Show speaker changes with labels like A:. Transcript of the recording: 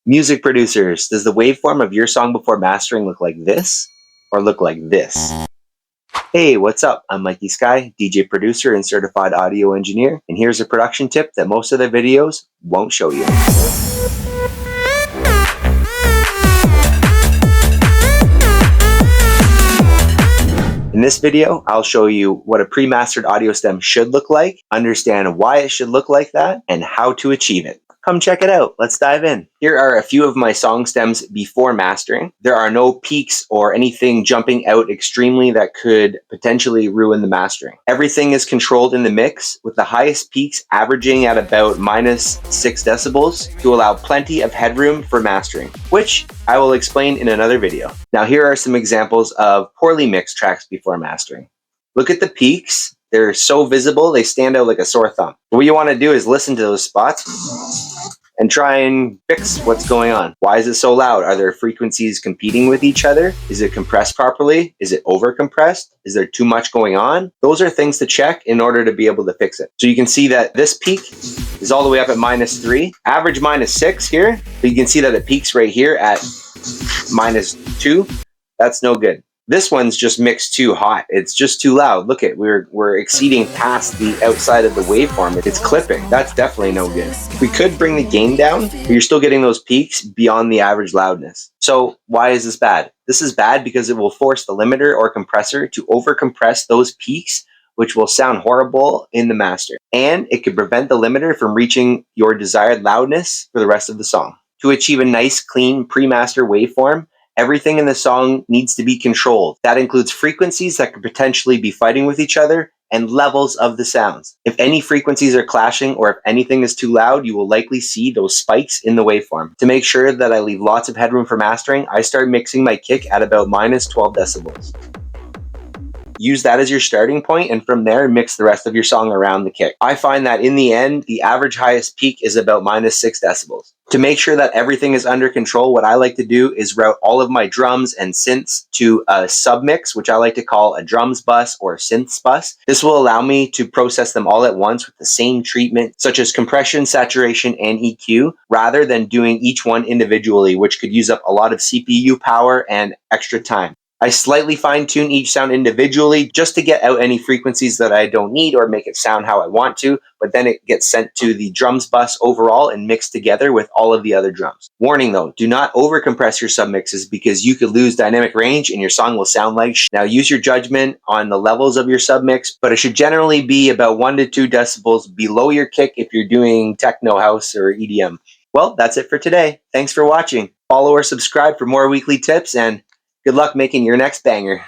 A: Music producers, does the waveform of your song before mastering look like this or look like this? Hey, what's up? I'm Mikey Sky, DJ producer and certified audio engineer, and here's a production tip that most of the videos won't show you. In this video, I'll show you what a pre-mastered audio stem should look like, understand why it should look like that, and how to achieve it. Come check it out. Let's dive in. Here are a few of my song stems before mastering. There are no peaks or anything jumping out extremely that could potentially ruin the mastering. Everything is controlled in the mix, with the highest peaks averaging at about -6 decibels to allow plenty of headroom for mastering, which I will explain in another video. Now here are some examples of poorly mixed tracks before mastering. Look at the peaks. They're so visible, they stand out like a sore thumb. What you want to do is listen to those spots and try and fix what's going on. Why is it so loud? Are there frequencies competing with each other? Is it compressed properly? Is it over compressed? Is there too much going on? Those are things to check in order to be able to fix it. So you can see that this peak is all the way up at -3, average -6 here, but you can see that it peaks right here at -2. That's no good. This one's just mixed too hot. It's just too loud. Look at, we're exceeding past the outside of the waveform. It's clipping. That's definitely no good. We could bring the gain down, but you're still getting those peaks beyond the average loudness. So why is this bad? This is bad because it will force the limiter or compressor to overcompress those peaks, which will sound horrible in the master. And it could prevent the limiter from reaching your desired loudness for the rest of the song. To achieve a nice, clean, pre-master waveform, everything in the song needs to be controlled. That includes frequencies that could potentially be fighting with each other and levels of the sounds. If any frequencies are clashing or if anything is too loud, you will likely see those spikes in the waveform. To make sure that I leave lots of headroom for mastering, I start mixing my kick at about -12 decibels. Use that as your starting point, and from there, mix the rest of your song around the kick. I find that in the end, the average highest peak is about -6 decibels. To make sure that everything is under control, what I like to do is route all of my drums and synths to a submix, which I like to call a drums bus or synths bus. This will allow me to process them all at once with the same treatment, such as compression, saturation, and EQ, rather than doing each one individually, which could use up a lot of CPU power and extra time. I slightly fine-tune each sound individually just to get out any frequencies that I don't need or make it sound how I want to, but then it gets sent to the drums bus overall and mixed together with all of the other drums. Warning though, do not overcompress your submixes because you could lose dynamic range and your song will sound like shit. Now use your judgment on the levels of your submix, but it should generally be about 1 to 2 decibels below your kick if you're doing techno, house, or EDM. Well, that's it for today. Thanks for watching. Follow or subscribe for more weekly tips, and good luck making your next banger.